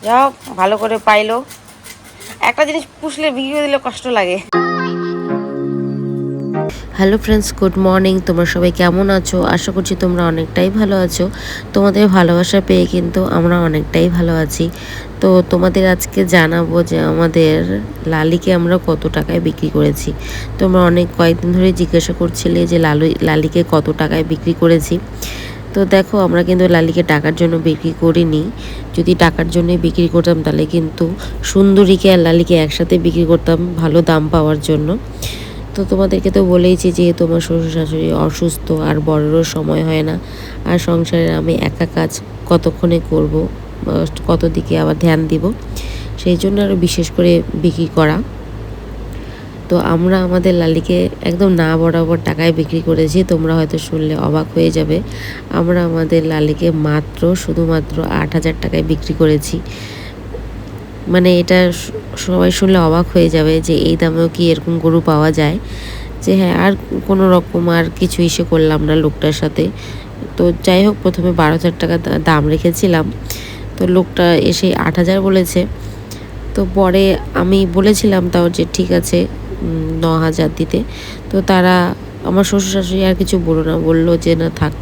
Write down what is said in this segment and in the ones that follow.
যাও ভালো করে পাইলো। একটা জিনিস পুষলে বিক্রি দিলে কষ্ট লাগে। Hello friends, good morning. তোমরা সবাই কেমন আছো? আশা করছি তোমরা অনেকটাই ভালো আছো। তোমাদের ভালোবাসা পেয়ে কিন্তু আমরা অনেকটাই ভালো আছি। তো তোমাদের আজকে জানাবো যে আমাদের লালিকে আমরা কত টাকায় বিক্রি করেছি। তোমরা অনেক কয়েকদিন ধরে জিজ্ঞাসা করছিলে যে লালিকে কত টাকায় বিক্রি করেছি। তো দেখো, আমরা কিন্তু লালিকে টাকার জন্য বিক্রি করিনি। যদি টাকার জন্য বিক্রি করতাম তাহলে কিন্তু সুন্দরীকে আর লালিকে একসাথে বিক্রি করতাম ভালো দাম পাওয়ার জন্য। তো তোমাদেরকে তো বলেইছি যেহেতু আমার শ্বশুর শাশুড়ি অসুস্থ আর বড়োরও সময় হয় না, আর সংসারে আমি একা কাজ কতক্ষণে করব, কত দিকে আবার ধ্যান দিব, সেই জন্য আরও বিশেষ করে বিক্রি করা। তো আমরা আমাদের লালিকে একদম না বরাবর টাকায় বিক্রি করেছি। তোমরা হয়তো শুনলে অবাক হয়ে যাবে, আমরা আমাদের লালিকে শুধুমাত্র 8,000 টাকায় বিক্রি করেছি। মানে এটা সবাই শুনলে অবাক হয়ে যাবে যে এই দামেও কি এরকম গরু পাওয়া যায়। যে হ্যাঁ, আর কোনো রকম আর কিছু ইসে করলাম না লোকটার সাথে। তো যাই হোক, প্রথমে 12,000 টাকা দাম রেখেছিলাম। তো লোকটা এসে 8,000 বলেছে। তো পরে আমি বলেছিলাম তাও যে ঠিক আছে 9,000 দিতে। তো তারা, আমার শ্বশুর শাশুড়ি আর কিছু বললো না, বললো যে না থাক,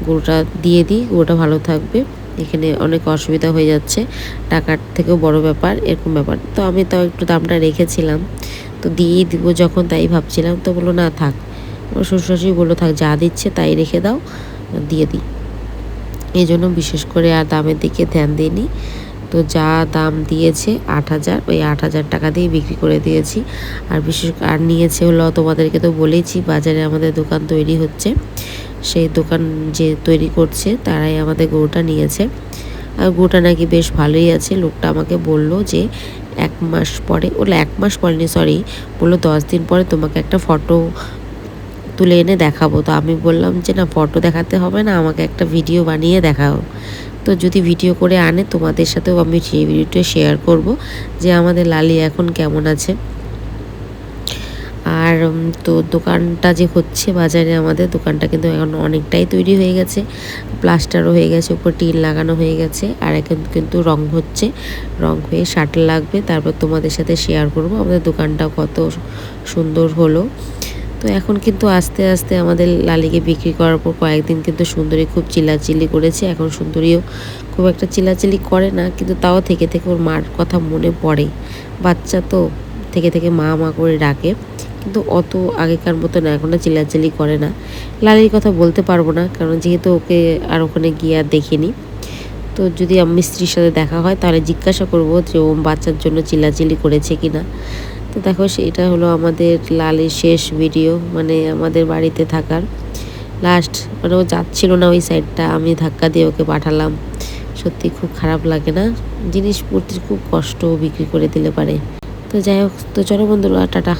গরুটা দিয়ে দিই, গরুটা ভালো থাকবে, এখানে অনেক অসুবিধা হয়ে যাচ্ছে, টাকার থেকেও বড় ব্যাপার, এরকম ব্যাপার। তো আমি তাও একটু দামটা রেখেছিলাম, তো দিয়েই দিব যখন, তাই ভাবছিলাম। তো বললো না থাক, আমার শ্বশুর শাশুড়ি বললো থাক, যা দিচ্ছে তাই রেখে দাও, দিয়ে দিই। এই জন্য বিশেষ করে আর দামের দিকে ধ্যান দিইনি। তো যা দাম দিয়েছে 8,000, ওই 8,000 টাকা দিয়ে বিক্রি করে দিয়েছি। আর আর নিয়েছে হলো, তোমাদেরকে তো বলেইছি বাজারে আমাদের দোকান তৈরি হচ্ছে, সেই দোকান যে তৈরি করছে তারাই আমাদের গরুটা নিয়েছে। আর গরুটা নাকি বেশ ভালোই আছে। লোকটা আমাকে বলল যে 1 মাস পরে, ওগুলো 1 মাস পরেনি, সরি, বললো 10 দিন পরে তোমাকে একটা ফটো তুলে এনে দেখাবো। তো আমি বললাম যে না, ফটো দেখাতে হবে না, আমাকে একটা ভিডিও বানিয়ে দেখাও। তো যদি ভিডিও করে আনে তোমাদের সাথেও আমি সেই ভিডিওটা শেয়ার করব যে আমাদের লালি এখন কেমন আছে। আর তো দোকানটা যে হচ্ছে বাজারে, আমাদের দোকানটা কিন্তু এখন অনেকটাই তৈরি হয়ে গেছে, প্লাস্টারও হয়ে গেছে, উপর টিন লাগানো হয়ে গেছে। আর এখন কিন্তু রং হচ্ছে, রং হয়ে শাটার লাগবে, তারপর তোমাদের সাথে শেয়ার করব আমাদের দোকানটা কত সুন্দর হলো। তো এখন কিন্তু আস্তে আস্তে আমাদের লালিকে বিক্রি করার পর কয়েকদিন কিন্তু সুন্দরী খুব চিল্লাচিল্লি করেছে। এখন সুন্দরীও খুব একটা চিল্লাচিল্লি করে না, কিন্তু তাও থেকে থেকে ওর মার কথা মনে পড়ে। বাচ্চা তো থেকে থেকে মা মা করে ডাকে, কিন্তু অত আগেকার মতো না, এখন চিল্লাচিল্লি করে না। লালির কথা বলতে পারবো না, কারণ যেহেতু ওকে আর ওখানে গিয়ে আর দেখিনি। তো যদি আমি স্ত্রীর সাথে দেখা হয় তাহলে জিজ্ঞাসা করবো যে ও বাচ্চার জন্য চিল্লাচিল্লি করেছে কিনা। তো দেখো, এটা হলো আমাদের লালের শেষ ভিডিও, মানে আমাদের বাড়িতে থাকার লাস্ট। মানে ও যাচ্ছিল না ওই সাইডটা, আমি ধাক্কা দিয়ে ওকে পাঠালাম। সত্যি খুব খারাপ লাগে না, জিনিসপত্র খুব কষ্ট বিক্রি করে দিলে পারে। তো যাই হোক, তো চলো বন্ধুরা, টাটা।